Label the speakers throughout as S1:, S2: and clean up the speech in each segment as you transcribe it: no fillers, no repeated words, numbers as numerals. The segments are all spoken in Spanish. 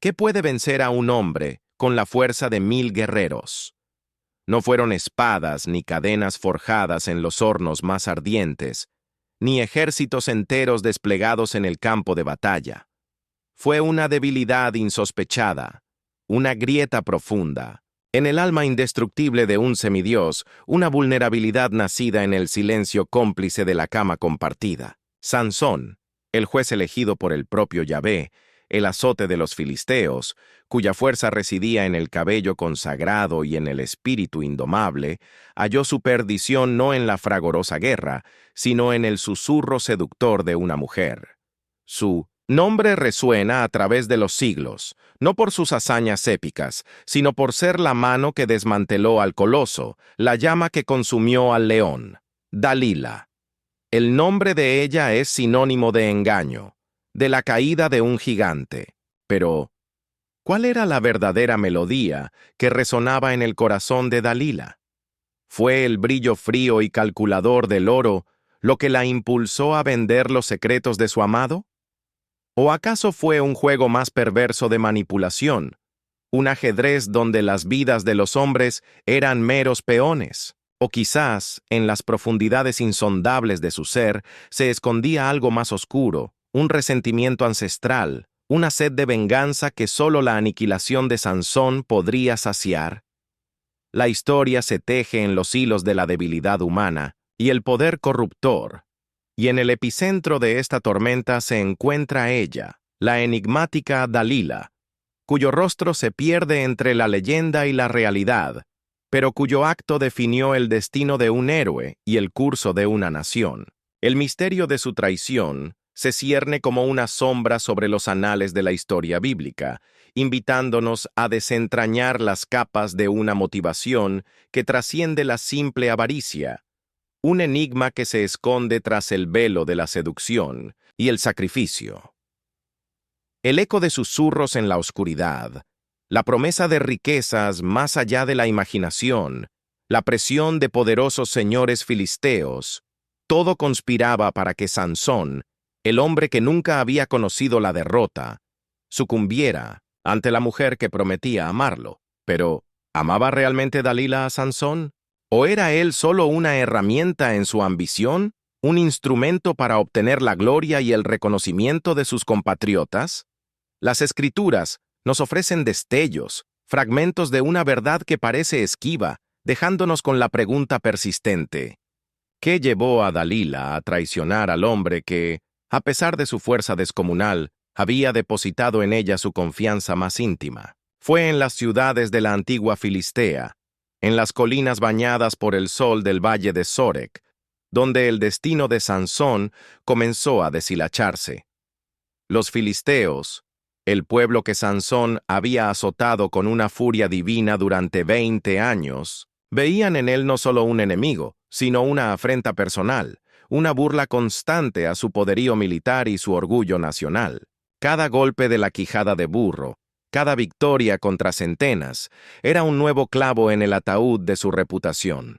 S1: ¿Qué puede vencer a un hombre con la fuerza de 1000 guerreros? No fueron espadas ni cadenas forjadas en los hornos más ardientes, ni ejércitos enteros desplegados en el campo de batalla. Fue una debilidad insospechada, una grieta profunda, en el alma indestructible de un semidios, una vulnerabilidad nacida en el silencio cómplice de la cama compartida. Sansón, el juez elegido por el propio Yahvé, el azote de los filisteos, cuya fuerza residía en el cabello consagrado y en el espíritu indomable, halló su perdición no en la fragorosa guerra, sino en el susurro seductor de una mujer. Su nombre resuena a través de los siglos, no por sus hazañas épicas, sino por ser la mano que desmanteló al coloso, la llama que consumió al león. Dalila. El nombre de ella es sinónimo de engaño, de la caída de un gigante. Pero, ¿cuál era la verdadera melodía que resonaba en el corazón de Dalila? ¿Fue el brillo frío y calculador del oro lo que la impulsó a vender los secretos de su amado? ¿O acaso fue un juego más perverso de manipulación, un ajedrez donde las vidas de los hombres eran meros peones? O quizás, en las profundidades insondables de su ser, se escondía algo más oscuro, un resentimiento ancestral, una sed de venganza que solo la aniquilación de Sansón podría saciar. La historia se teje en los hilos de la debilidad humana y el poder corruptor, y en el epicentro de esta tormenta se encuentra ella, la enigmática Dalila, cuyo rostro se pierde entre la leyenda y la realidad, pero cuyo acto definió el destino de un héroe y el curso de una nación. El misterio de su traición se cierne como una sombra sobre los anales de la historia bíblica, invitándonos a desentrañar las capas de una motivación que trasciende la simple avaricia, un enigma que se esconde tras el velo de la seducción y el sacrificio. El eco de susurros en la oscuridad, la promesa de riquezas más allá de la imaginación, la presión de poderosos señores filisteos, todo conspiraba para que Sansón, el hombre que nunca había conocido la derrota, sucumbiera ante la mujer que prometía amarlo. Pero, ¿amaba realmente Dalila a Sansón? ¿O era él solo una herramienta en su ambición, un instrumento para obtener la gloria y el reconocimiento de sus compatriotas? Las Escrituras nos ofrecen destellos, fragmentos de una verdad que parece esquiva, dejándonos con la pregunta persistente: ¿qué llevó a Dalila a traicionar al hombre que, a pesar de su fuerza descomunal, había depositado en ella su confianza más íntima? Fue en las ciudades de la antigua Filistea, en las colinas bañadas por el sol del valle de Sorek, donde el destino de Sansón comenzó a deshilacharse. Los filisteos, el pueblo que Sansón había azotado con una furia divina durante 20 años, veían en él no solo un enemigo, sino una afrenta personal, una burla constante a su poderío militar y su orgullo nacional. Cada golpe de la quijada de burro, cada victoria contra centenas, era un nuevo clavo en el ataúd de su reputación.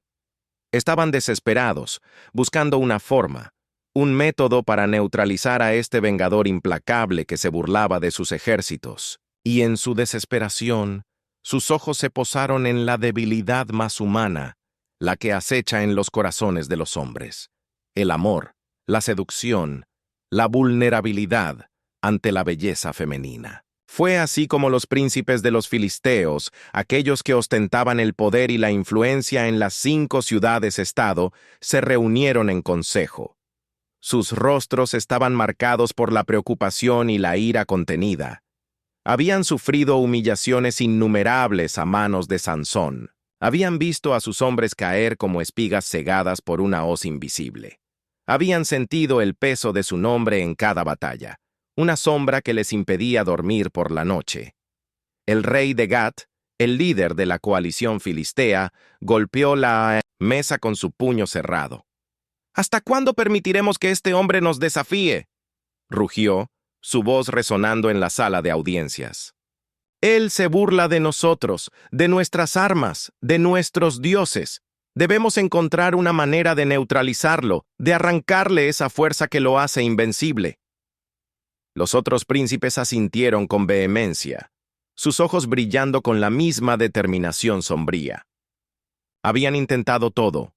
S1: Estaban desesperados, buscando una forma, un método para neutralizar a este vengador implacable que se burlaba de sus ejércitos. Y en su desesperación, sus ojos se posaron en la debilidad más humana, la que acecha en los corazones de los hombres: el amor, la seducción, la vulnerabilidad ante la belleza femenina. Fue así como los príncipes de los filisteos, aquellos que ostentaban el poder y la influencia en las 5 ciudades-estado, se reunieron en consejo. Sus rostros estaban marcados por la preocupación y la ira contenida. Habían sufrido humillaciones innumerables a manos de Sansón. Habían visto a sus hombres caer como espigas cegadas por una hoz invisible. Habían sentido el peso de su nombre en cada batalla, una sombra que les impedía dormir por la noche. El rey de Gat, el líder de la coalición filistea, golpeó la mesa con su puño cerrado. ¿Hasta cuándo permitiremos que este hombre nos desafíe?, rugió, su voz resonando en la sala de audiencias. Él se burla de nosotros, de nuestras armas, de nuestros dioses. Debemos encontrar una manera de neutralizarlo, de arrancarle esa fuerza que lo hace invencible. Los otros príncipes asintieron con vehemencia. sus ojos brillando con la misma determinación sombría. Habían intentado todo: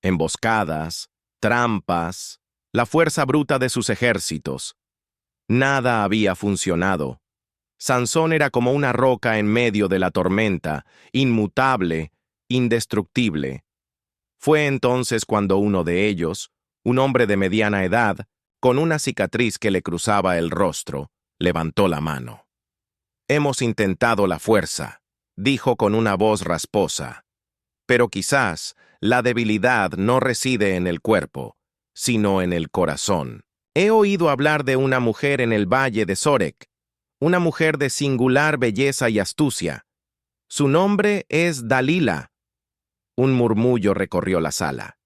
S1: emboscadas, trampas, la fuerza bruta de sus ejércitos. Nada había funcionado. Sansón era como una roca en medio de la tormenta, inmutable, indestructible. Fue entonces cuando uno de ellos, un hombre de mediana edad, con una cicatriz que le cruzaba el rostro, levantó la mano. «Hemos intentado la fuerza», dijo con una voz rasposa. «Pero quizás la debilidad no reside en el cuerpo, sino en el corazón. He oído hablar de una mujer en el valle de Sorek, una mujer de singular belleza y astucia. Su nombre es Dalila». Un murmullo recorrió la sala.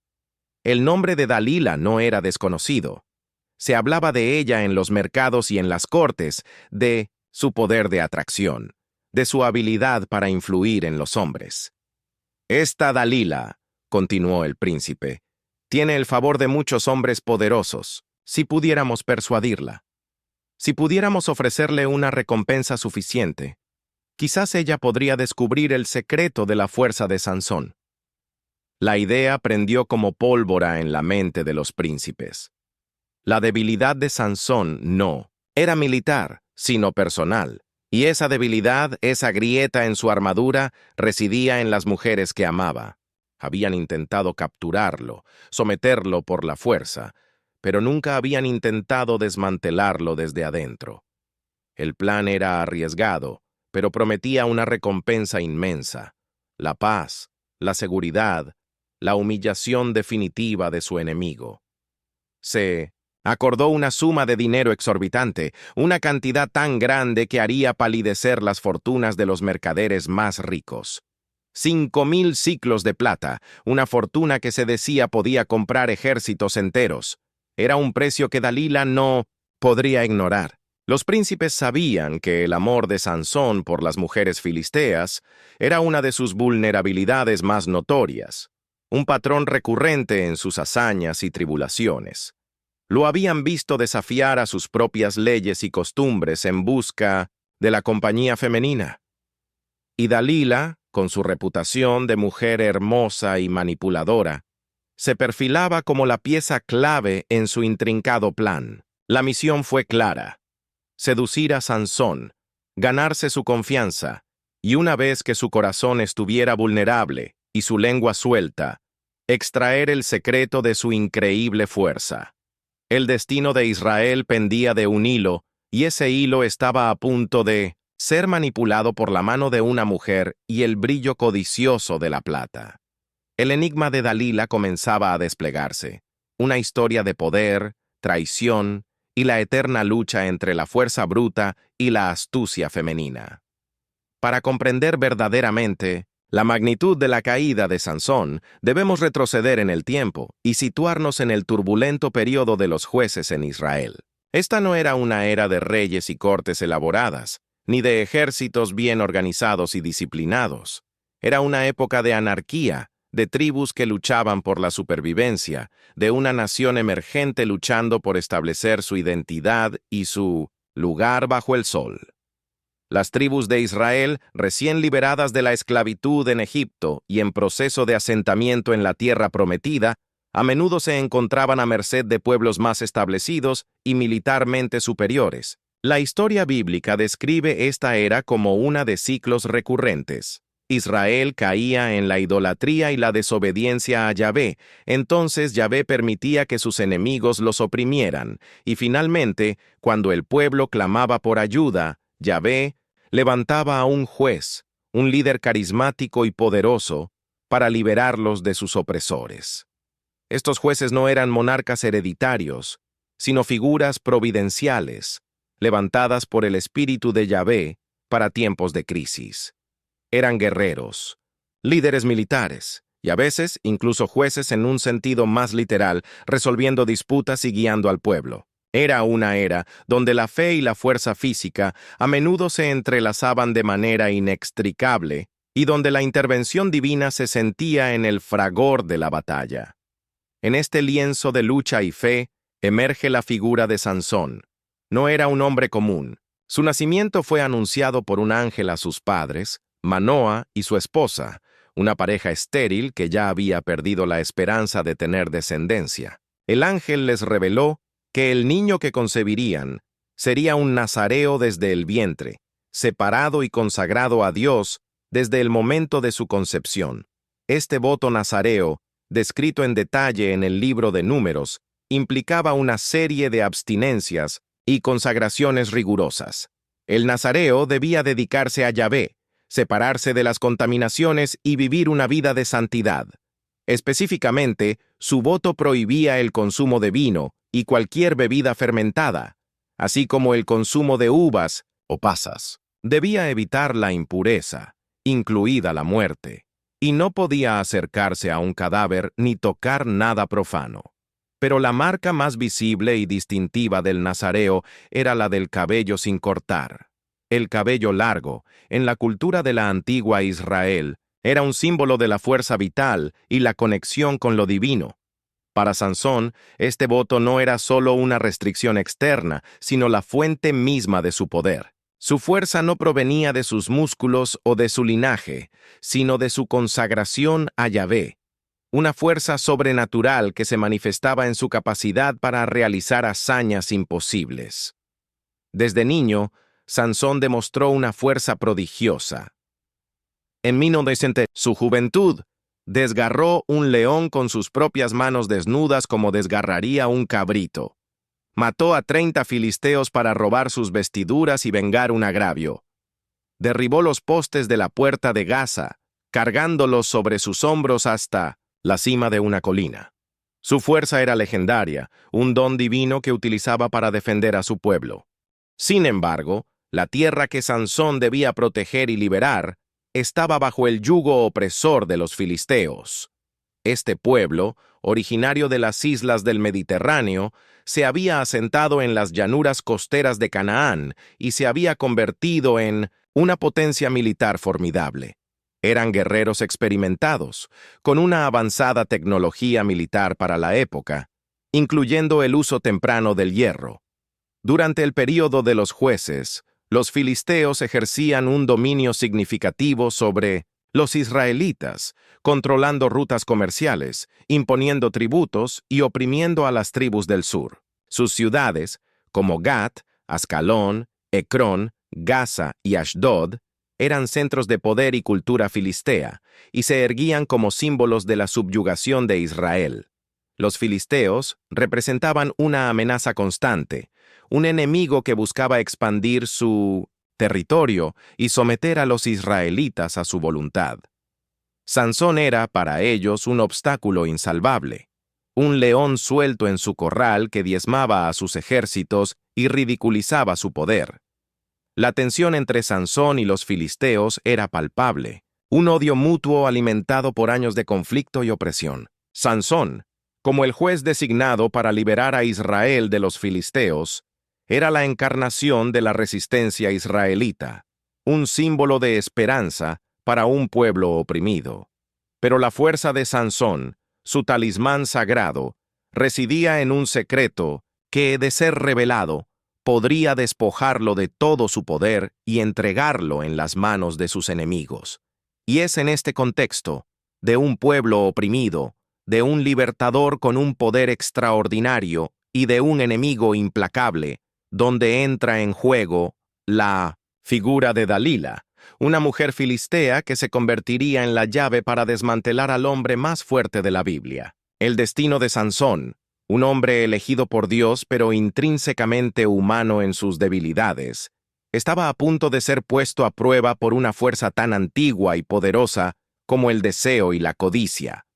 S1: El nombre de Dalila no era desconocido. Se hablaba de ella en los mercados y en las cortes, de su poder de atracción, de su habilidad para influir en los hombres. «Esta Dalila», continuó el príncipe, «tiene el favor de muchos hombres poderosos, si pudiéramos persuadirla. Si pudiéramos ofrecerle una recompensa suficiente, quizás ella podría descubrir el secreto de la fuerza de Sansón». La idea prendió como pólvora en la mente de los príncipes. La debilidad de Sansón no era militar, sino personal, y esa debilidad, esa grieta en su armadura, residía en las mujeres que amaba. Habían intentado capturarlo, someterlo por la fuerza, pero nunca habían intentado desmantelarlo desde adentro. El plan era arriesgado, pero prometía una recompensa inmensa: la paz, la seguridad, la humillación definitiva de su enemigo. Se acordó una suma de dinero exorbitante, una cantidad tan grande que haría palidecer las fortunas de los mercaderes más ricos. 5.000 siclos de plata, una fortuna que se decía podía comprar ejércitos enteros. Era un precio que Dalila no podría ignorar. Los príncipes sabían que el amor de Sansón por las mujeres filisteas era una de sus vulnerabilidades más notorias, un patrón recurrente en sus hazañas y tribulaciones. Lo habían visto desafiar a sus propias leyes y costumbres en busca de la compañía femenina. Y Dalila, con su reputación de mujer hermosa y manipuladora, se perfilaba como la pieza clave en su intrincado plan. La misión fue clara: seducir a Sansón, ganarse su confianza, y una vez que su corazón estuviera vulnerable y su lengua suelta, extraer el secreto de su increíble fuerza. El destino de Israel pendía de un hilo, y ese hilo estaba a punto de ser manipulado por la mano de una mujer y el brillo codicioso de la plata. El enigma de Dalila comenzaba a desplegarse, una historia de poder, traición y la eterna lucha entre la fuerza bruta y la astucia femenina. Para comprender verdaderamente la magnitud de la caída de Sansón, debemos retroceder en el tiempo y situarnos en el turbulento período de los jueces en Israel. Esta no era una era de reyes y cortes elaboradas, ni de ejércitos bien organizados y disciplinados. Era una época de anarquía, de tribus que luchaban por la supervivencia, de una nación emergente luchando por establecer su identidad y su lugar bajo el sol. Las tribus de Israel, recién liberadas de la esclavitud en Egipto y en proceso de asentamiento en la tierra prometida, a menudo se encontraban a merced de pueblos más establecidos y militarmente superiores. La historia bíblica describe esta era como una de ciclos recurrentes. Israel caía en la idolatría y la desobediencia a Yahvé, entonces Yahvé permitía que sus enemigos los oprimieran, y finalmente, cuando el pueblo clamaba por ayuda, Yahvé levantaba a un juez, un líder carismático y poderoso, para liberarlos de sus opresores. Estos jueces no eran monarcas hereditarios, sino figuras providenciales, levantadas por el espíritu de Yahvé para tiempos de crisis. Eran guerreros, líderes militares, y a veces incluso jueces en un sentido más literal, resolviendo disputas y guiando al pueblo. Era una era donde la fe y la fuerza física a menudo se entrelazaban de manera inextricable y donde la intervención divina se sentía en el fragor de la batalla. En este lienzo de lucha y fe emerge la figura de Sansón. No era un hombre común, Su nacimiento fue anunciado por un ángel a sus padres, Manoa y su esposa, una pareja estéril que ya había perdido la esperanza de tener descendencia. El ángel les reveló que el niño que concebirían sería un nazareo desde el vientre, separado y consagrado a Dios desde el momento de su concepción. Este voto nazareo, descrito en detalle en el libro de Números, implicaba una serie de abstinencias y consagraciones rigurosas. El nazareo debía dedicarse a Yahvé, separarse de las contaminaciones y vivir una vida de santidad. Específicamente, su voto prohibía el consumo de vino y cualquier bebida fermentada, así como el consumo de uvas o pasas. Debía evitar la impureza, incluida la muerte, y no podía acercarse a un cadáver ni tocar nada profano. Pero la marca más visible y distintiva del nazareo era la del cabello sin cortar. El cabello largo, en la cultura de la antigua Israel, era un símbolo de la fuerza vital y la conexión con lo divino. Para Sansón, este voto no era solo una restricción externa, sino la fuente misma de su poder. Su fuerza no provenía de sus músculos o de su linaje, sino de su consagración a Yahvé, una fuerza sobrenatural que se manifestaba en su capacidad para realizar hazañas imposibles. Desde niño, Sansón demostró una fuerza prodigiosa. En 1900, su juventud, desgarró un león con sus propias manos desnudas como desgarraría un cabrito. Mató a 30 filisteos para robar sus vestiduras y vengar un agravio. Derribó los postes de la puerta de Gaza, cargándolos sobre sus hombros hasta la cima de una colina. Su fuerza era legendaria, un don divino que utilizaba para defender a su pueblo. Sin embargo, la tierra que Sansón debía proteger y liberar estaba bajo el yugo opresor de los filisteos. Este pueblo, originario de las islas del Mediterráneo, se había asentado en las llanuras costeras de Canaán y se había convertido en una potencia militar formidable. Eran guerreros experimentados, con una avanzada tecnología militar para la época, incluyendo el uso temprano del hierro. Durante el período de los jueces, los filisteos ejercían un dominio significativo sobre los israelitas, controlando rutas comerciales, imponiendo tributos y oprimiendo a las tribus del sur. Sus ciudades, como Gat, Ascalón, Ecrón, Gaza y Ashdod, eran centros de poder y cultura filistea, y se erguían como símbolos de la subyugación de Israel. Los filisteos representaban una amenaza constante, un enemigo que buscaba expandir su territorio y someter a los israelitas a su voluntad. Sansón era, para ellos, un obstáculo insalvable, un león suelto en su corral que diezmaba a sus ejércitos y ridiculizaba su poder. La tensión entre Sansón y los filisteos era palpable, un odio mutuo alimentado por años de conflicto y opresión. Sansón, como el juez designado para liberar a Israel de los filisteos, era la encarnación de la resistencia israelita, un símbolo de esperanza para un pueblo oprimido. Pero la fuerza de Sansón, su talismán sagrado, residía en un secreto que, de ser revelado, podría despojarlo de todo su poder y entregarlo en las manos de sus enemigos. Y es en este contexto, de un pueblo oprimido, de un libertador con un poder extraordinario y de un enemigo implacable, donde entra en juego la figura de Dalila, una mujer filistea que se convertiría en la llave para desmantelar al hombre más fuerte de la Biblia. El destino de Sansón, un hombre elegido por Dios pero intrínsecamente humano en sus debilidades, estaba a punto de ser puesto a prueba por una fuerza tan antigua y poderosa como el deseo y la codicia.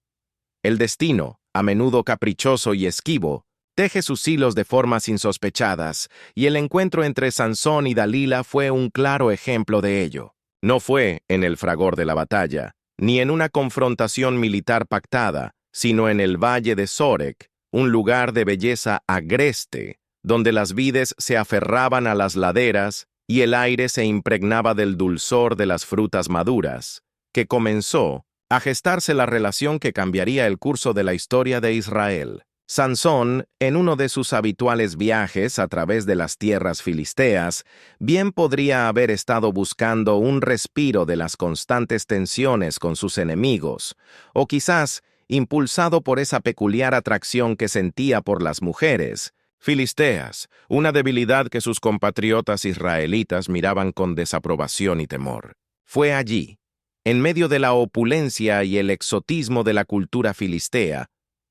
S1: El destino, a menudo caprichoso y esquivo, teje sus hilos de formas insospechadas, y el encuentro entre Sansón y Dalila fue un claro ejemplo de ello. No fue en el fragor de la batalla, ni en una confrontación militar pactada, sino en el valle de Sorek, un lugar de belleza agreste, donde las vides se aferraban a las laderas y el aire se impregnaba del dulzor de las frutas maduras, que comenzó a gestarse la relación que cambiaría el curso de la historia de Israel. Sansón, en uno de sus habituales viajes a través de las tierras filisteas, bien podría haber estado buscando un respiro de las constantes tensiones con sus enemigos, o quizás impulsado por esa peculiar atracción que sentía por las mujeres filisteas, una debilidad que sus compatriotas israelitas miraban con desaprobación y temor. Fue allí, en medio de la opulencia y el exotismo de la cultura filistea,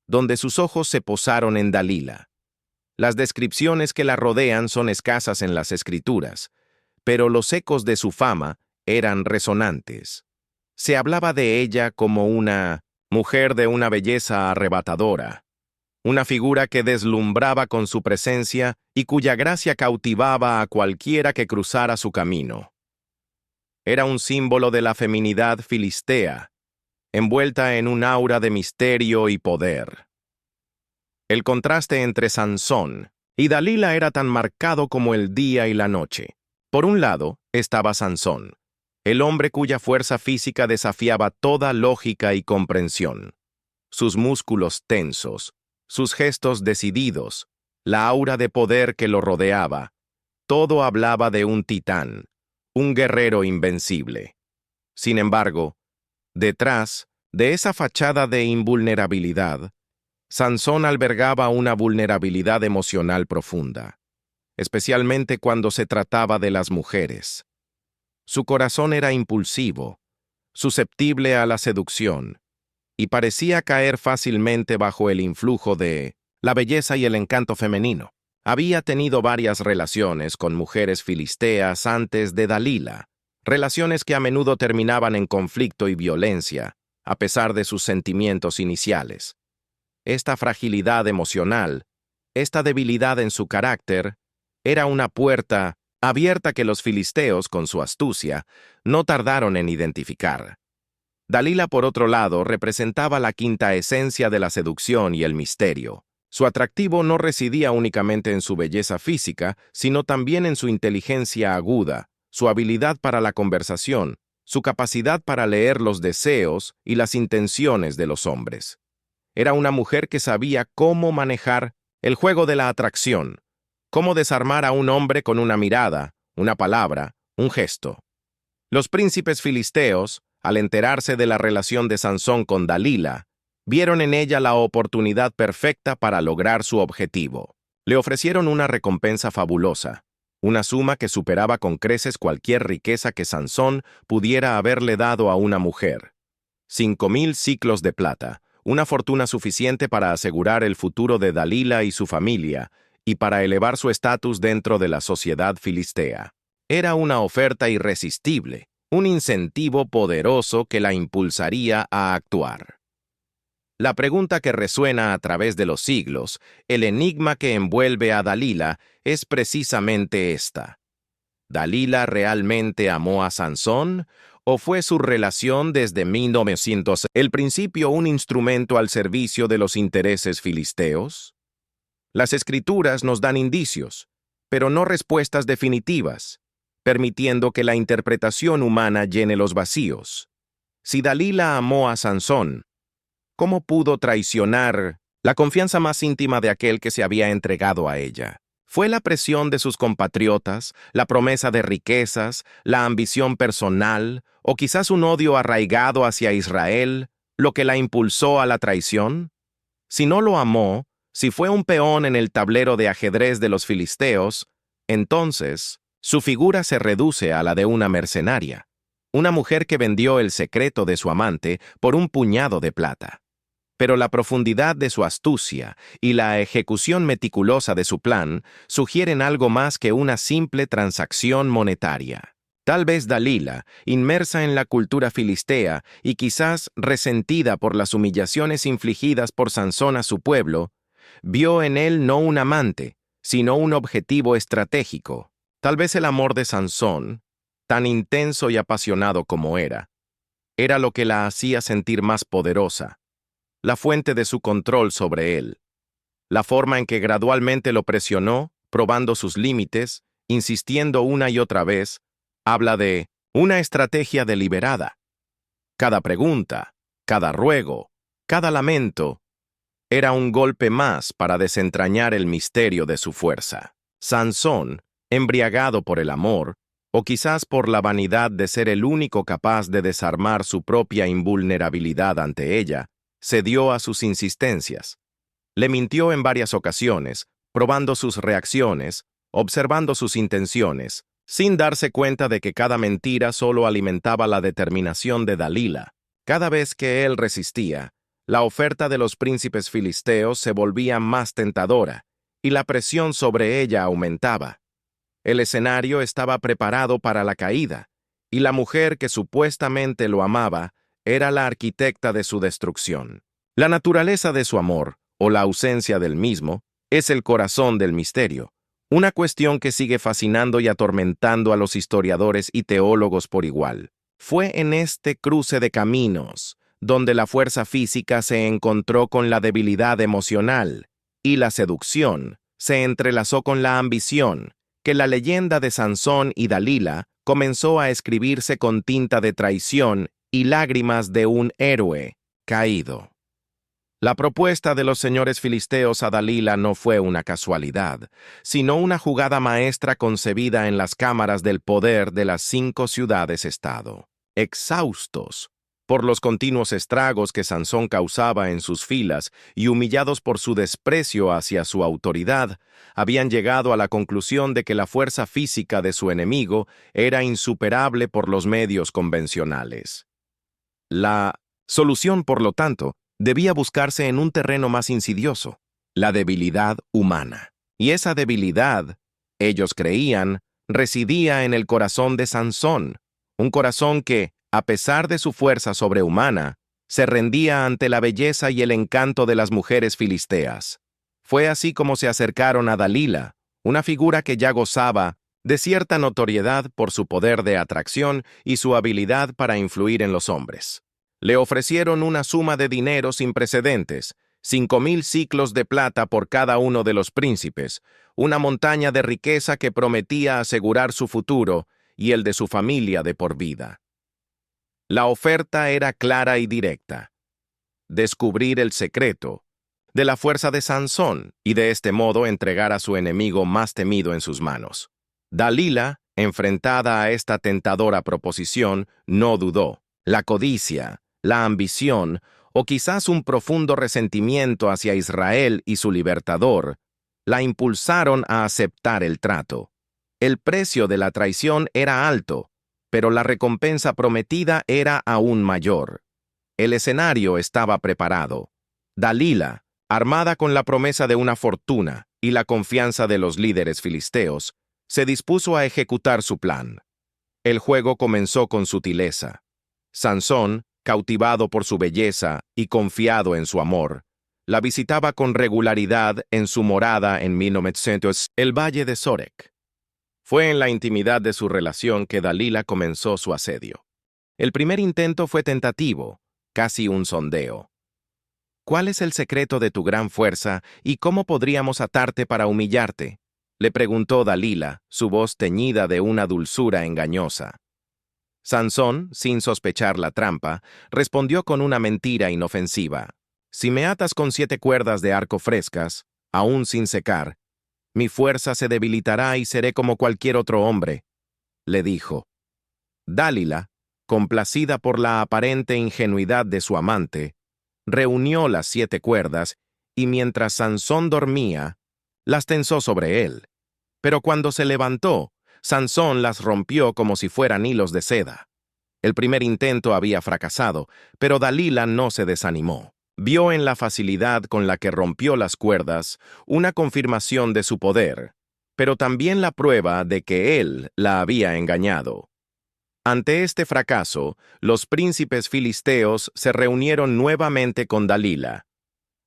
S1: donde sus ojos se posaron en Dalila. Las descripciones que la rodean son escasas en las escrituras, pero los ecos de su fama eran resonantes. Se hablaba de ella como una mujer de una belleza arrebatadora, una figura que deslumbraba con su presencia y cuya gracia cautivaba a cualquiera que cruzara su camino. Era un símbolo de la feminidad filistea, envuelta en un aura de misterio y poder. El contraste entre Sansón y Dalila era tan marcado como el día y la noche. Por un lado estaba Sansón, el hombre cuya fuerza física desafiaba toda lógica y comprensión. Sus músculos tensos, sus gestos decididos, la aura de poder que lo rodeaba, todo hablaba de un titán, un guerrero invencible. Sin embargo, detrás de esa fachada de invulnerabilidad, Sansón albergaba una vulnerabilidad emocional profunda, especialmente cuando se trataba de las mujeres. Su corazón era impulsivo, susceptible a la seducción, y parecía caer fácilmente bajo el influjo de la belleza y el encanto femenino. Había tenido varias relaciones con mujeres filisteas antes de Dalila, relaciones que a menudo terminaban en conflicto y violencia, a pesar de sus sentimientos iniciales. Esta fragilidad emocional, esta debilidad en su carácter, era una puerta abierta que los filisteos, con su astucia, no tardaron en identificar. Dalila, por otro lado, representaba la quinta esencia de la seducción y el misterio. Su atractivo no residía únicamente en su belleza física, sino también en su inteligencia aguda, su habilidad para la conversación, su capacidad para leer los deseos y las intenciones de los hombres. Era una mujer que sabía cómo manejar el juego de la atracción, cómo desarmar a un hombre con una mirada, una palabra, un gesto. Los príncipes filisteos, al enterarse de la relación de Sansón con Dalila, vieron en ella la oportunidad perfecta para lograr su objetivo. Le ofrecieron una recompensa fabulosa, una suma que superaba con creces cualquier riqueza que Sansón pudiera haberle dado a una mujer. 5,000 siclos de plata, una fortuna suficiente para asegurar el futuro de Dalila y su familia, y para elevar su estatus dentro de la sociedad filistea. Era una oferta irresistible, un incentivo poderoso que la impulsaría a actuar. La pregunta que resuena a través de los siglos, el enigma que envuelve a Dalila, es precisamente esta. ¿Dalila realmente amó a Sansón? ¿O fue su relación desde 1900 el principio un instrumento al servicio de los intereses filisteos? Las escrituras nos dan indicios, pero no respuestas definitivas, permitiendo que la interpretación humana llene los vacíos. Si Dalila amó a Sansón, ¿cómo pudo traicionar la confianza más íntima de aquel que se había entregado a ella? ¿Fue la presión de sus compatriotas, la promesa de riquezas, la ambición personal, o quizás un odio arraigado hacia Israel, lo que la impulsó a la traición? Si no lo amó, si fue un peón en el tablero de ajedrez de los filisteos, entonces su figura se reduce a la de una mercenaria, una mujer que vendió el secreto de su amante por un puñado de plata. Pero la profundidad de su astucia y la ejecución meticulosa de su plan sugieren algo más que una simple transacción monetaria. Tal vez Dalila, inmersa en la cultura filistea y quizás resentida por las humillaciones infligidas por Sansón a su pueblo, vio en él no un amante, sino un objetivo estratégico. Tal vez el amor de Sansón, tan intenso y apasionado como era lo que la hacía sentir más poderosa, la fuente de su control sobre él. La forma en que gradualmente lo presionó, probando sus límites, insistiendo una y otra vez, habla de una estrategia deliberada. Cada pregunta, cada ruego, cada lamento, era un golpe más para desentrañar el misterio de su fuerza. Sansón, embriagado por el amor, o quizás por la vanidad de ser el único capaz de desarmar su propia invulnerabilidad ante ella, cedió a sus insistencias. Le mintió en varias ocasiones, probando sus reacciones, observando sus intenciones, sin darse cuenta de que cada mentira solo alimentaba la determinación de Dalila. Cada vez que él resistía, la oferta de los príncipes filisteos se volvía más tentadora, y la presión sobre ella aumentaba. El escenario estaba preparado para la caída, y la mujer que supuestamente lo amaba era la arquitecta de su destrucción. La naturaleza de su amor, o la ausencia del mismo, es el corazón del misterio, una cuestión que sigue fascinando y atormentando a los historiadores y teólogos por igual. Fue en este cruce de caminos donde la fuerza física se encontró con la debilidad emocional y la seducción se entrelazó con la ambición, que la leyenda de Sansón y Dalila comenzó a escribirse con tinta de traición y lágrimas de un héroe caído. La propuesta de los señores filisteos a Dalila no fue una casualidad, sino una jugada maestra concebida en las cámaras del poder de las 5 ciudades-estado. Exhaustos por los continuos estragos que Sansón causaba en sus filas y humillados por su desprecio hacia su autoridad, habían llegado a la conclusión de que la fuerza física de su enemigo era insuperable por los medios convencionales. La solución, por lo tanto, debía buscarse en un terreno más insidioso, la debilidad humana. Y esa debilidad, ellos creían, residía en el corazón de Sansón, un corazón que, a pesar de su fuerza sobrehumana, se rendía ante la belleza y el encanto de las mujeres filisteas. Fue así como se acercaron a Dalila, una figura que ya gozaba de cierta notoriedad por su poder de atracción y su habilidad para influir en los hombres. Le ofrecieron una suma de dinero sin precedentes, 5,000 siclos de plata por cada uno de los príncipes, una montaña de riqueza que prometía asegurar su futuro y el de su familia de por vida. La oferta era clara y directa: descubrir el secreto de la fuerza de Sansón y de este modo entregar a su enemigo más temido en sus manos. Dalila, enfrentada a esta tentadora proposición, no dudó. La codicia, la ambición, o quizás un profundo resentimiento hacia Israel y su libertador, la impulsaron a aceptar el trato. El precio de la traición era alto, pero la recompensa prometida era aún mayor. El escenario estaba preparado. Dalila, armada con la promesa de una fortuna y la confianza de los líderes filisteos, se dispuso a ejecutar su plan. El juego comenzó con sutileza. Sansón, cautivado por su belleza y confiado en su amor, la visitaba con regularidad en su morada en 1900, el Valle de Sorek. Fue en la intimidad de su relación que Dalila comenzó su asedio. El primer intento fue tentativo, casi un sondeo. ¿Cuál es el secreto de tu gran fuerza y cómo podríamos atarte para humillarte?, le preguntó Dalila, su voz teñida de una dulzura engañosa. Sansón, sin sospechar la trampa, respondió con una mentira inofensiva. Si me atas con 7 cuerdas de arco frescas, aún sin secar, mi fuerza se debilitará y seré como cualquier otro hombre, le dijo. Dalila, complacida por la aparente ingenuidad de su amante, reunió las 7 cuerdas y mientras Sansón dormía, las tensó sobre él. Pero cuando se levantó, Sansón las rompió como si fueran hilos de seda. El primer intento había fracasado, pero Dalila no se desanimó. Vio en la facilidad con la que rompió las cuerdas una confirmación de su poder, pero también la prueba de que él la había engañado. Ante este fracaso, los príncipes filisteos se reunieron nuevamente con Dalila.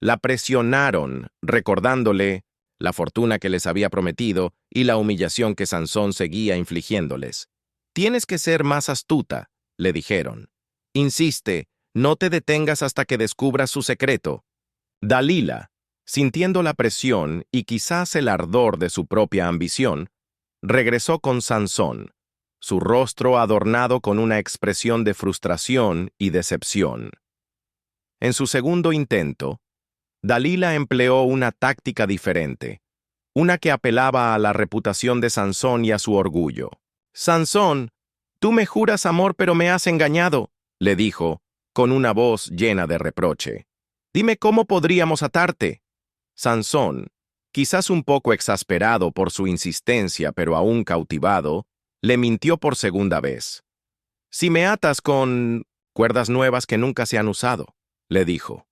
S1: La presionaron, recordándole la fortuna que les había prometido y la humillación que Sansón seguía infligiéndoles. «Tienes que ser más astuta», le dijeron. «Insiste, no te detengas hasta que descubras su secreto». Dalila, sintiendo la presión y quizás el ardor de su propia ambición, regresó con Sansón, su rostro adornado con una expresión de frustración y decepción. En su segundo intento, Dalila empleó una táctica diferente, una que apelaba a la reputación de Sansón y a su orgullo. «Sansón, tú me juras amor pero me has engañado», le dijo, con una voz llena de reproche. «Dime cómo podríamos atarte». Sansón, quizás un poco exasperado por su insistencia pero aún cautivado, le mintió por segunda vez. «Si me atas con cuerdas nuevas que nunca se han usado», le dijo,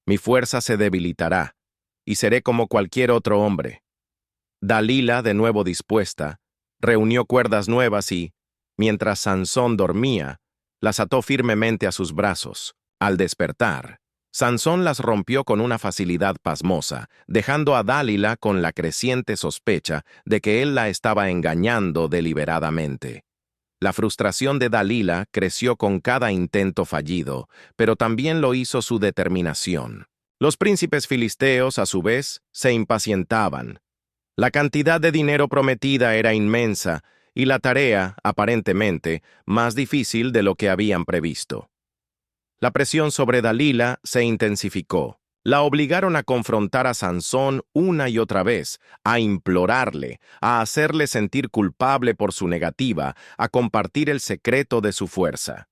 S1: «mi fuerza se debilitará y seré como cualquier otro hombre». Dalila, de nuevo dispuesta, reunió cuerdas nuevas y, mientras Sansón dormía, las ató firmemente a sus brazos. Al despertar, Sansón las rompió con una facilidad pasmosa, dejando a Dalila con la creciente sospecha de que él la estaba engañando deliberadamente. La frustración de Dalila creció con cada intento fallido, pero también lo hizo su determinación. Los príncipes filisteos, a su vez, se impacientaban. La cantidad de dinero prometida era inmensa y la tarea, aparentemente, más difícil de lo que habían previsto. La presión sobre Dalila se intensificó. La obligaron a confrontar a Sansón una y otra vez, a implorarle, a hacerle sentir culpable por su negativa a compartir el secreto de su fuerza.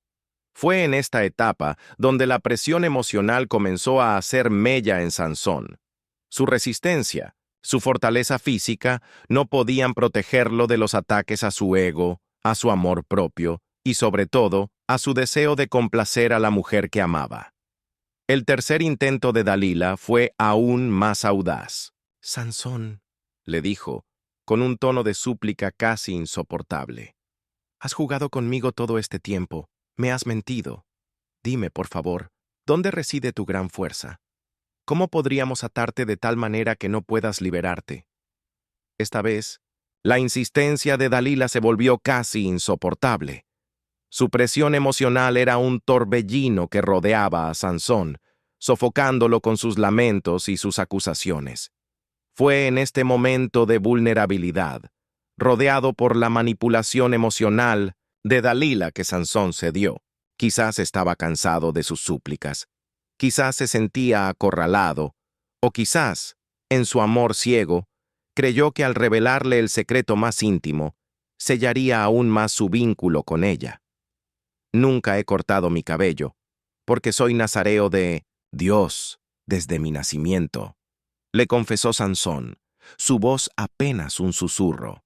S1: Fue en esta etapa donde la presión emocional comenzó a hacer mella en Sansón. Su resistencia, su fortaleza física, no podían protegerlo de los ataques a su ego, a su amor propio y, sobre todo, a su deseo de complacer a la mujer que amaba. El tercer intento de Dalila fue aún más audaz. «Sansón», le dijo, con un tono de súplica casi insoportable, «has jugado conmigo todo este tiempo, me has mentido. Dime, por favor, ¿dónde reside tu gran fuerza? ¿Cómo podríamos atarte de tal manera que no puedas liberarte?» Esta vez, la insistencia de Dalila se volvió casi insoportable. Su presión emocional era un torbellino que rodeaba a Sansón, sofocándolo con sus lamentos y sus acusaciones. Fue en este momento de vulnerabilidad, rodeado por la manipulación emocional de Dalila, que Sansón cedió. Quizás estaba cansado de sus súplicas. Quizás se sentía acorralado, o quizás, en su amor ciego, creyó que al revelarle el secreto más íntimo, sellaría aún más su vínculo con ella. «Nunca he cortado mi cabello, porque soy nazareo de Dios desde mi nacimiento», le confesó Sansón, su voz apenas un susurro.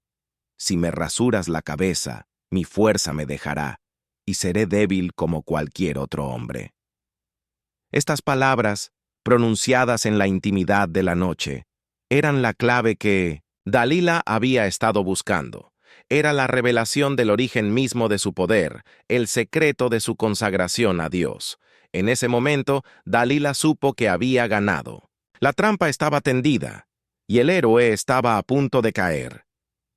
S1: «Si me rasuras la cabeza, mi fuerza me dejará, y seré débil como cualquier otro hombre». Estas palabras, pronunciadas en la intimidad de la noche, eran la clave que Dalila había estado buscando. Era la revelación del origen mismo de su poder, el secreto de su consagración a Dios. En ese momento, Dalila supo que había ganado. La trampa estaba tendida, y el héroe estaba a punto de caer.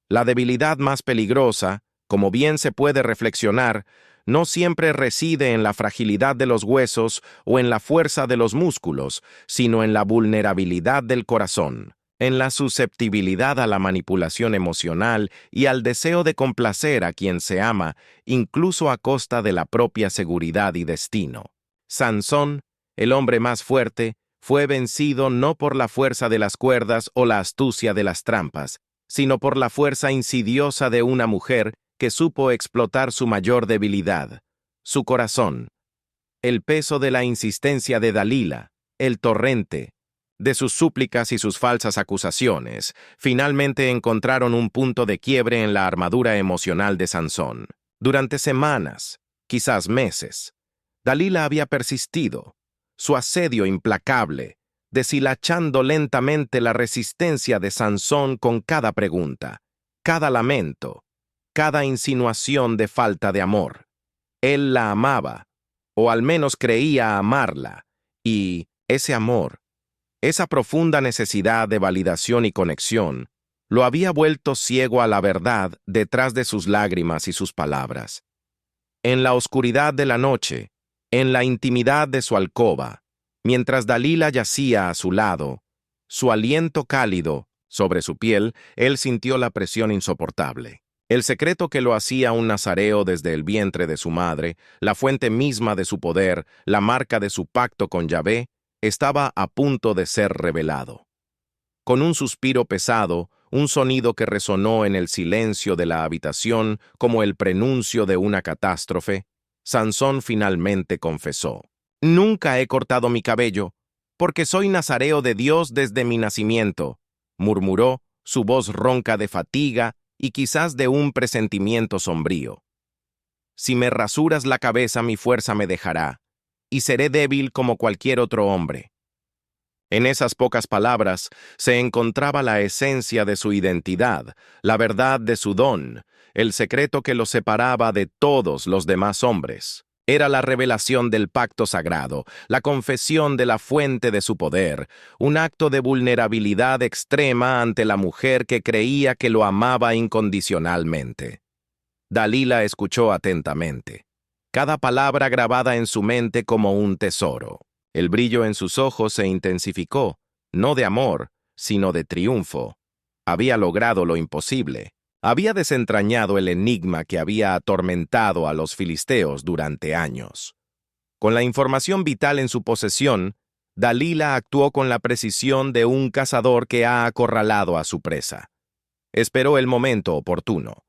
S1: La debilidad más peligrosa, como bien se puede reflexionar, no siempre reside en la fragilidad de los huesos o en la fuerza de los músculos, sino en la vulnerabilidad del corazón, en la susceptibilidad a la manipulación emocional y al deseo de complacer a quien se ama, incluso a costa de la propia seguridad y destino. Sansón, el hombre más fuerte, fue vencido no por la fuerza de las cuerdas o la astucia de las trampas, sino por la fuerza insidiosa de una mujer que supo explotar su mayor debilidad, su corazón. El peso de la insistencia de Dalila, el torrente, de sus súplicas y sus falsas acusaciones, finalmente encontraron un punto de quiebre en la armadura emocional de Sansón. Durante semanas, quizás meses, Dalila había persistido, su asedio implacable, deshilachando lentamente la resistencia de Sansón con cada pregunta, cada lamento, cada insinuación de falta de amor. Él la amaba, o al menos creía amarla, y ese amor, esa profunda necesidad de validación y conexión, lo había vuelto ciego a la verdad detrás de sus lágrimas y sus palabras. En la oscuridad de la noche, en la intimidad de su alcoba, mientras Dalila yacía a su lado, su aliento cálido sobre su piel, él sintió la presión insoportable. El secreto que lo hacía un nazareo desde el vientre de su madre, la fuente misma de su poder, la marca de su pacto con Yahvé, estaba a punto de ser revelado. Con un suspiro pesado, un sonido que resonó en el silencio de la habitación como el prenuncio de una catástrofe, Sansón finalmente confesó: «Nunca he cortado mi cabello, porque soy nazareo de Dios desde mi nacimiento», murmuró, su voz ronca de fatiga y quizás de un presentimiento sombrío. «Si me rasuras la cabeza, mi fuerza me dejará, y seré débil como cualquier otro hombre». En esas pocas palabras se encontraba la esencia de su identidad, la verdad de su don, el secreto que lo separaba de todos los demás hombres. Era la revelación del pacto sagrado, la confesión de la fuente de su poder, un acto de vulnerabilidad extrema ante la mujer que creía que lo amaba incondicionalmente. Dalila escuchó atentamente, cada palabra grabada en su mente como un tesoro. El brillo en sus ojos se intensificó, no de amor, sino de triunfo. Había logrado lo imposible. Había desentrañado el enigma que había atormentado a los filisteos durante años. Con la información vital en su posesión, Dalila actuó con la precisión de un cazador que ha acorralado a su presa. Esperó el momento oportuno.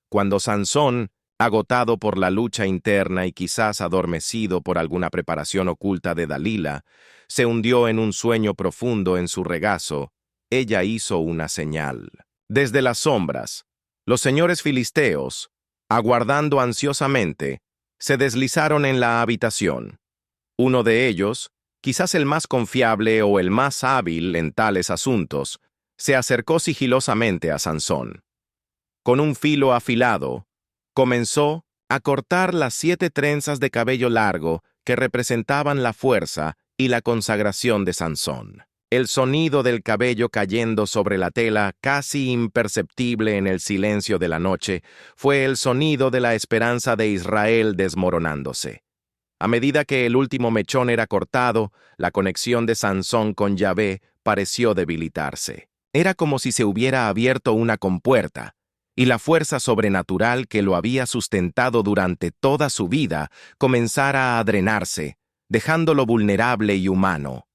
S1: Cuando Sansón, agotado por la lucha interna y quizás adormecido por alguna preparación oculta de Dalila, se hundió en un sueño profundo en su regazo, ella hizo una señal. Desde las sombras, los señores filisteos, aguardando ansiosamente, se deslizaron en la habitación. Uno de ellos, quizás el más confiable o el más hábil en tales asuntos, se acercó sigilosamente a Sansón. Con un filo afilado, comenzó a cortar las 7 trenzas de cabello largo que representaban la fuerza y la consagración de Sansón. El sonido del cabello cayendo sobre la tela, casi imperceptible en el silencio de la noche, fue el sonido de la esperanza de Israel desmoronándose. A medida que el último mechón era cortado, la conexión de Sansón con Yahvé pareció debilitarse. Era como si se hubiera abierto una compuerta, y la fuerza sobrenatural que lo había sustentado durante toda su vida comenzara a drenarse, dejándolo vulnerable y humano.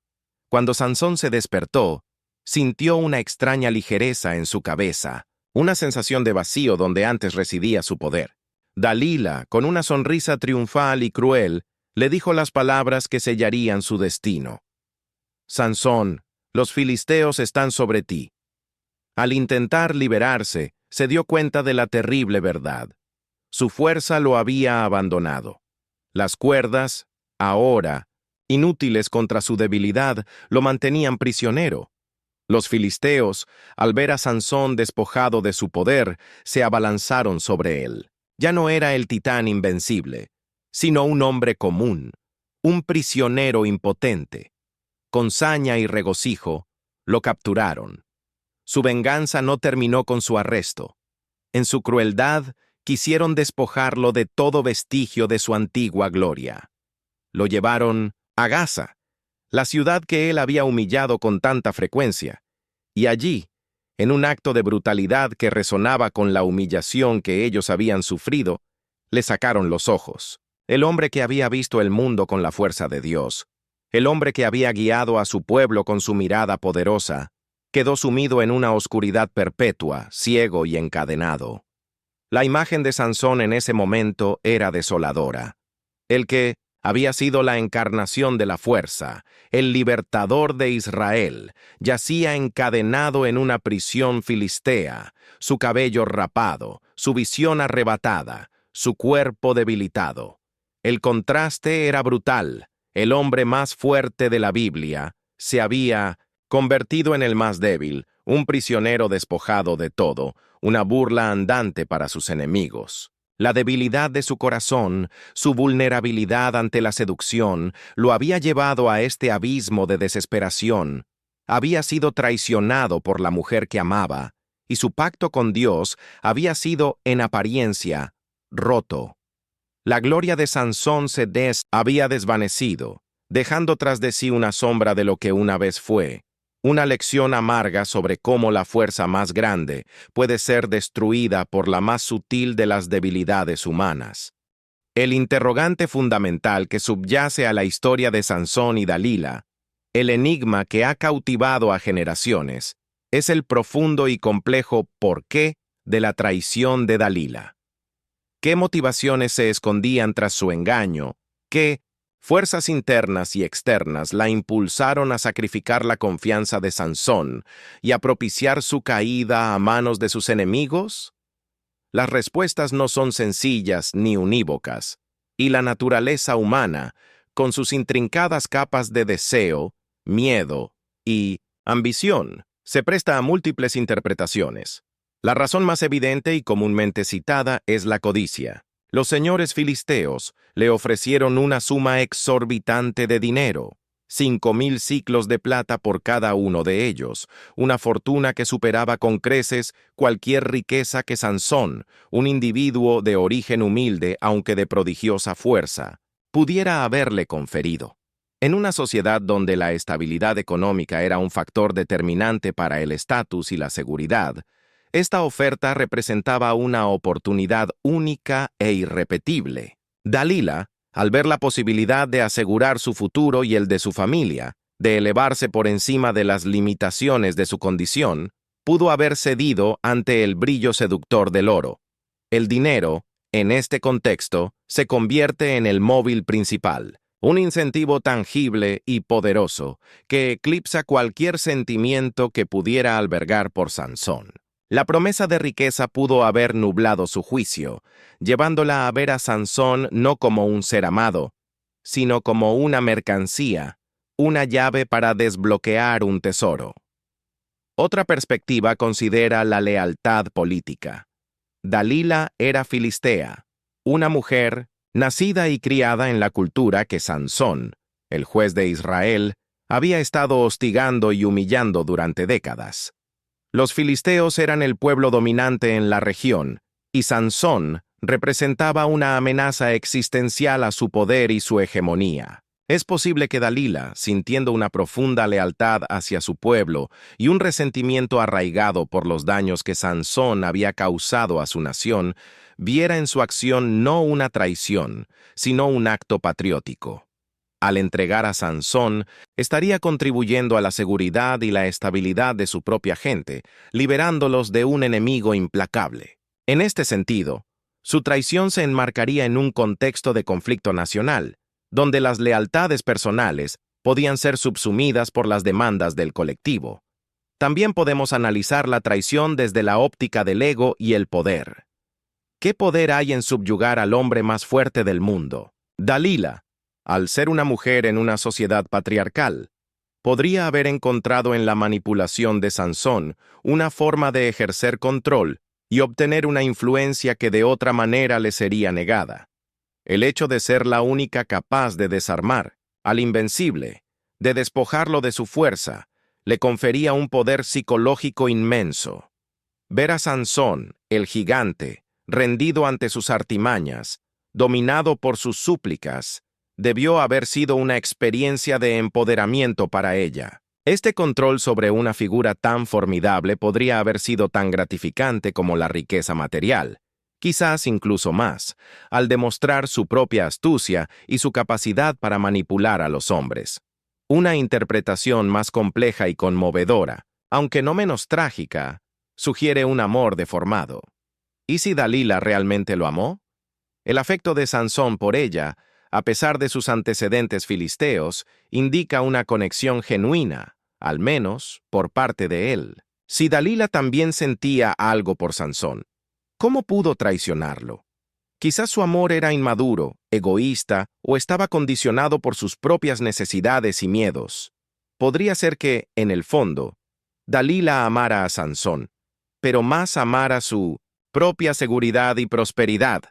S1: Cuando Sansón se despertó, sintió una extraña ligereza en su cabeza, una sensación de vacío donde antes residía su poder. Dalila, con una sonrisa triunfal y cruel, le dijo las palabras que sellarían su destino. «Sansón, los filisteos están sobre ti». Al intentar liberarse, se dio cuenta de la terrible verdad. Su fuerza lo había abandonado. Las cuerdas, ahora, inútiles contra su debilidad, lo mantenían prisionero. Los filisteos, al ver a Sansón despojado de su poder, se abalanzaron sobre él. Ya no era el titán invencible, sino un hombre común, un prisionero impotente. Con saña y regocijo, lo capturaron. Su venganza no terminó con su arresto. En su crueldad, quisieron despojarlo de todo vestigio de su antigua gloria. Lo llevaron a Gaza, la ciudad que él había humillado con tanta frecuencia, y allí, en un acto de brutalidad que resonaba con la humillación que ellos habían sufrido, le sacaron los ojos. El hombre que había visto el mundo con la fuerza de Dios, el hombre que había guiado a su pueblo con su mirada poderosa, quedó sumido en una oscuridad perpetua, ciego y encadenado. La imagen de Sansón en ese momento era desoladora. El que había sido la encarnación de la fuerza, el libertador de Israel, yacía encadenado en una prisión filistea, su cabello rapado, su visión arrebatada, su cuerpo debilitado. El contraste era brutal. El hombre más fuerte de la Biblia se había convertido en el más débil, un prisionero despojado de todo, una burla andante para sus enemigos. La debilidad de su corazón, su vulnerabilidad ante la seducción, lo había llevado a este abismo de desesperación. Había sido traicionado por la mujer que amaba, y su pacto con Dios había sido, en apariencia, roto. La gloria de Sansón había desvanecido, dejando tras de sí una sombra de lo que una vez fue, una lección amarga sobre cómo la fuerza más grande puede ser destruida por la más sutil de las debilidades humanas. El interrogante fundamental que subyace a la historia de Sansón y Dalila El enigma que ha cautivado a generaciones es el profundo y complejo porqué de la traición de Dalila. ¿Qué motivaciones se escondían tras su engaño? ¿Qué fuerzas internas y externas la impulsaron a sacrificar la confianza de Sansón y a propiciar su caída a manos de sus enemigos? Las respuestas no son sencillas ni unívocas, y la naturaleza humana, con sus intrincadas capas de deseo, miedo y ambición, se presta a múltiples interpretaciones. La razón más evidente y comúnmente citada es la codicia. Los señores filisteos le ofrecieron una suma exorbitante de dinero, 5,000 siclos de plata por cada uno de ellos, una fortuna que superaba con creces cualquier riqueza que Sansón, un individuo de origen humilde aunque de prodigiosa fuerza, pudiera haberle conferido. En una sociedad donde la estabilidad económica era un factor determinante para el estatus y la seguridad, esta oferta representaba una oportunidad única e irrepetible. Dalila, al ver la posibilidad de asegurar su futuro y el de su familia, de elevarse por encima de las limitaciones de su condición, pudo haber cedido ante el brillo seductor del oro. El dinero, en este contexto, se convierte en el móvil principal, un incentivo tangible y poderoso que eclipsa cualquier sentimiento que pudiera albergar por Sansón. La promesa de riqueza pudo haber nublado su juicio, llevándola a ver a Sansón no como un ser amado, sino como una mercancía, una llave para desbloquear un tesoro. Otra perspectiva considera la lealtad política. Dalila era filistea, una mujer nacida y criada en la cultura que Sansón, el juez de Israel, había estado hostigando y humillando durante décadas. Los filisteos eran el pueblo dominante en la región, y Sansón representaba una amenaza existencial a su poder y su hegemonía. Es posible que Dalila, sintiendo una profunda lealtad hacia su pueblo y un resentimiento arraigado por los daños que Sansón había causado a su nación, viera en su acción no una traición, sino un acto patriótico. Al entregar a Sansón, estaría contribuyendo a la seguridad y la estabilidad de su propia gente, liberándolos de un enemigo implacable. En este sentido, su traición se enmarcaría en un contexto de conflicto nacional, donde las lealtades personales podían ser subsumidas por las demandas del colectivo. También podemos analizar la traición desde la óptica del ego y el poder. ¿Qué poder hay en subyugar al hombre más fuerte del mundo? Dalila, al ser una mujer en una sociedad patriarcal, podría haber encontrado en la manipulación de Sansón una forma de ejercer control y obtener una influencia que de otra manera le sería negada. El hecho de ser la única capaz de desarmar al invencible, de despojarlo de su fuerza, le confería un poder psicológico inmenso. Ver a Sansón, el gigante, rendido ante sus artimañas, dominado por sus súplicas, debió haber sido una experiencia de empoderamiento para ella. Este control sobre una figura tan formidable podría haber sido tan gratificante como la riqueza material, quizás incluso más, al demostrar su propia astucia y su capacidad para manipular a los hombres. Una interpretación más compleja y conmovedora, aunque no menos trágica, sugiere un amor deformado. ¿Y si Dalila realmente lo amó? El afecto de Sansón por ella, a pesar de sus antecedentes filisteos, indica una conexión genuina, al menos por parte de él. Si Dalila también sentía algo por Sansón, ¿cómo pudo traicionarlo? Quizás su amor era inmaduro, egoísta o estaba condicionado por sus propias necesidades y miedos. Podría ser que, en el fondo, Dalila amara a Sansón, pero más amara su propia seguridad y prosperidad.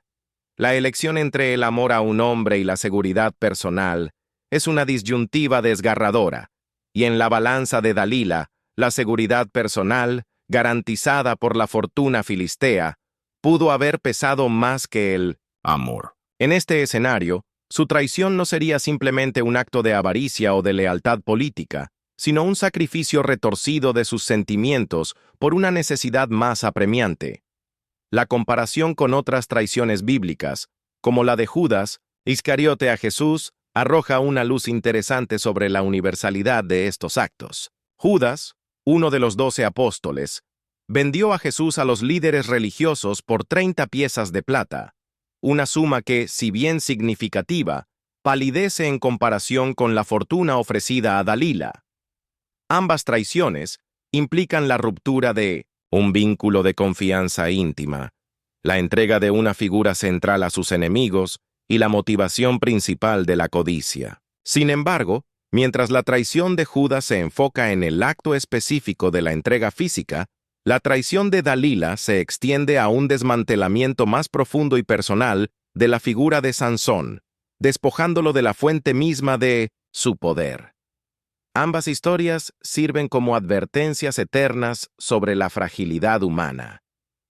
S1: La elección entre el amor a un hombre y la seguridad personal es una disyuntiva desgarradora, y en la balanza de Dalila, la seguridad personal, garantizada por la fortuna filistea, pudo haber pesado más que el amor. En este escenario, su traición no sería simplemente un acto de avaricia o de lealtad política, sino un sacrificio retorcido de sus sentimientos por una necesidad más apremiante. La comparación con otras traiciones bíblicas, como la de Judas Iscariote a Jesús, arroja una luz interesante sobre la universalidad de estos actos. Judas, uno de los 12 apóstoles, vendió a Jesús a los líderes religiosos por 30 piezas de plata, una suma que, si bien significativa, palidece en comparación con la fortuna ofrecida a Dalila. Ambas traiciones implican la ruptura de un vínculo de confianza íntima, la entrega de una figura central a sus enemigos y la motivación principal de la codicia. Sin embargo, mientras la traición de Judas se enfoca en el acto específico de la entrega física, la traición de Dalila se extiende a un desmantelamiento más profundo y personal de la figura de Sansón, despojándolo de la fuente misma de su poder. Ambas historias sirven como advertencias eternas sobre la fragilidad humana,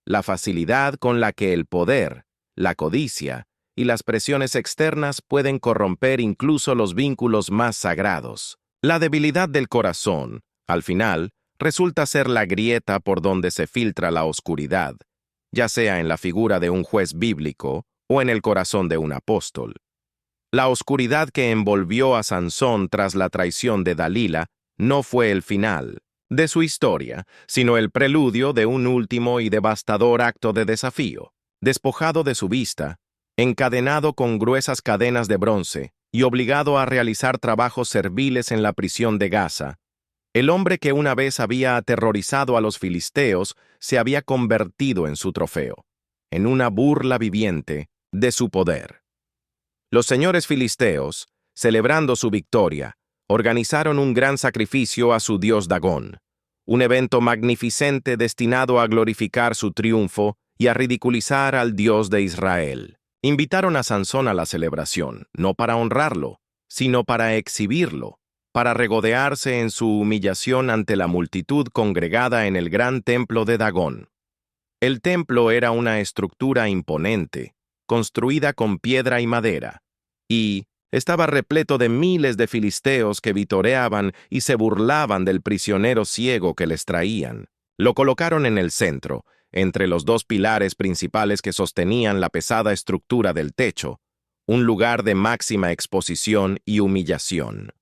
S1: la facilidad con la que el poder, la codicia y las presiones externas pueden corromper incluso los vínculos más sagrados. La debilidad del corazón, al final, resulta ser la grieta por donde se filtra la oscuridad, ya sea en la figura de un juez bíblico o en el corazón de un apóstol. La oscuridad que envolvió a Sansón tras la traición de Dalila no fue el final de su historia, sino el preludio de un último y devastador acto de desafío. Despojado de su vista, encadenado con gruesas cadenas de bronce y obligado a realizar trabajos serviles en la prisión de Gaza, el hombre que una vez había aterrorizado a los filisteos se había convertido en su trofeo, en una burla viviente de su poder. Los señores filisteos, celebrando su victoria, organizaron un gran sacrificio a su dios Dagón, un evento magnificente destinado a glorificar su triunfo y a ridiculizar al Dios de Israel. Invitaron a Sansón a la celebración, no para honrarlo, sino para exhibirlo, para regodearse en su humillación ante la multitud congregada en el gran templo de Dagón. El templo era una estructura imponente, construida con piedra y madera, y estaba repleto de miles de filisteos que vitoreaban y se burlaban del prisionero ciego que les traían. Lo colocaron en el centro, entre los dos pilares principales que sostenían la pesada estructura del techo, un lugar de máxima exposición y humillación.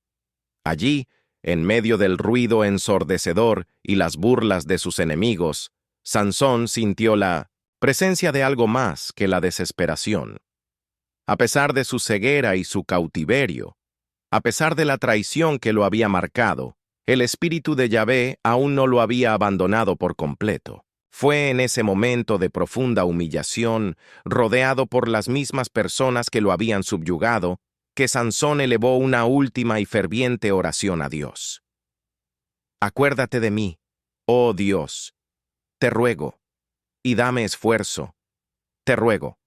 S1: Allí, en medio del ruido ensordecedor y las burlas de sus enemigos, Sansón sintió la presencia de algo más que la desesperación. A pesar de su ceguera y su cautiverio, a pesar de la traición que lo había marcado, el espíritu de Yahvé aún no lo había abandonado por completo. Fue en ese momento de profunda humillación, rodeado por las mismas personas que lo habían subyugado, que Sansón elevó una última y ferviente oración a Dios. Acuérdate de mí, oh Dios, te ruego, y dame esfuerzo, te ruego,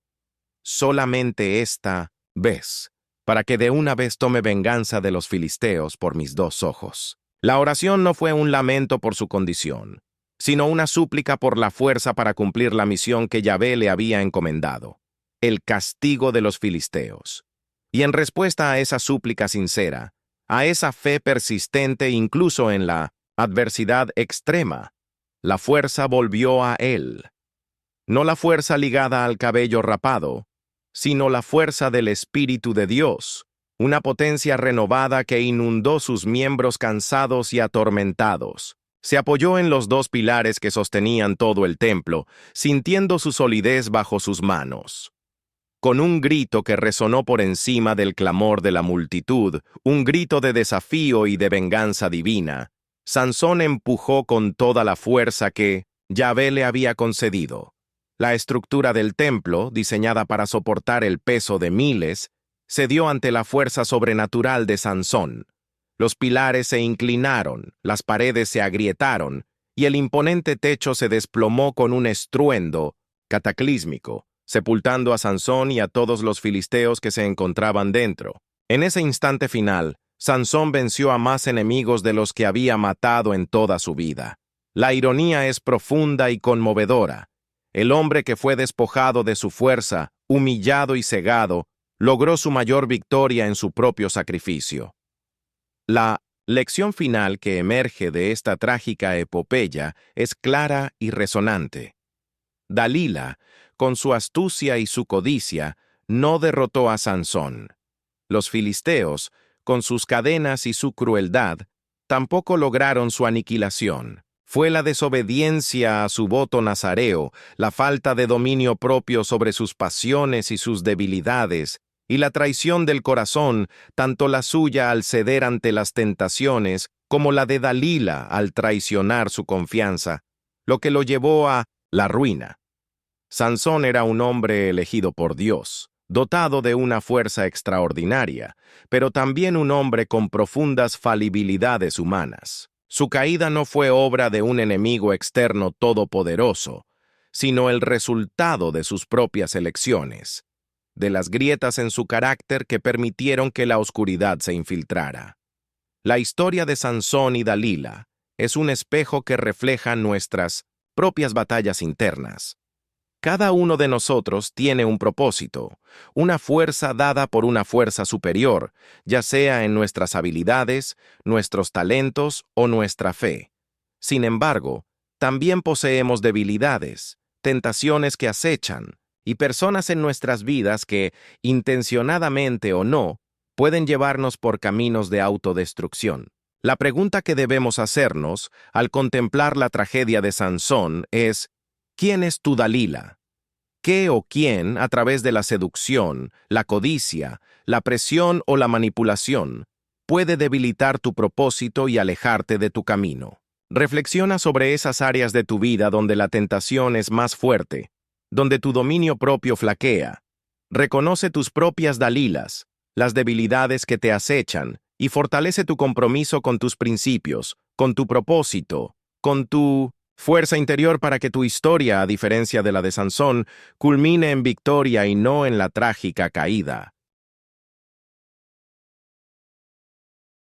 S1: solamente esta vez, para que de una vez tome venganza de los filisteos por mis 2 ojos. La oración no fue un lamento por su condición, sino una súplica por la fuerza para cumplir la misión que Yahvé le había encomendado, el castigo de los filisteos. Y en respuesta a esa súplica sincera, a esa fe persistente incluso en la adversidad extrema, la fuerza volvió a él. No la fuerza ligada al cabello rapado, sino la fuerza del Espíritu de Dios, una potencia renovada que inundó sus miembros cansados y atormentados. Se apoyó en los 2 pilares que sostenían todo el templo, sintiendo su solidez bajo sus manos. Con un grito que resonó por encima del clamor de la multitud, un grito de desafío y de venganza divina, Sansón empujó con toda la fuerza que Yahvé le había concedido. La estructura del templo, diseñada para soportar el peso de miles, cedió ante la fuerza sobrenatural de Sansón. Los pilares se inclinaron, las paredes se agrietaron, y el imponente techo se desplomó con un estruendo cataclísmico, sepultando a Sansón y a todos los filisteos que se encontraban dentro. En ese instante final, Sansón venció a más enemigos de los que había matado en toda su vida. La ironía es profunda y conmovedora. El hombre que fue despojado de su fuerza, humillado y cegado, logró su mayor victoria en su propio sacrificio. La lección final que emerge de esta trágica epopeya es clara y resonante. Dalila, con su astucia y su codicia, no derrotó a Sansón. Los filisteos, con sus cadenas y su crueldad, tampoco lograron su aniquilación. Fue la desobediencia a su voto nazareo, la falta de dominio propio sobre sus pasiones y sus debilidades, y la traición del corazón, tanto la suya al ceder ante las tentaciones, como la de Dalila al traicionar su confianza, lo que lo llevó a la ruina. Sansón era un hombre elegido por Dios, dotado de una fuerza extraordinaria, pero también un hombre con profundas falibilidades humanas. Su caída no fue obra de un enemigo externo todopoderoso, sino el resultado de sus propias elecciones, de las grietas en su carácter que permitieron que la oscuridad se infiltrara. La historia de Sansón y Dalila es un espejo que refleja nuestras propias batallas internas. Cada uno de nosotros tiene un propósito, una fuerza dada por una fuerza superior, ya sea en nuestras habilidades, nuestros talentos o nuestra fe. Sin embargo, también poseemos debilidades, tentaciones que acechan, y personas en nuestras vidas que, intencionadamente o no, pueden llevarnos por caminos de autodestrucción. La pregunta que debemos hacernos al contemplar la tragedia de Sansón es: ¿quién es tu Dalila? ¿Qué o quién, a través de la seducción, la codicia, la presión o la manipulación, puede debilitar tu propósito y alejarte de tu camino? Reflexiona sobre esas áreas de tu vida donde la tentación es más fuerte, donde tu dominio propio flaquea. Reconoce tus propias Dalilas, las debilidades que te acechan, y fortalece tu compromiso con tus principios, con tu propósito, con tu fuerza interior para que tu historia, a diferencia de la de Sansón, culmine en victoria y no en la trágica caída.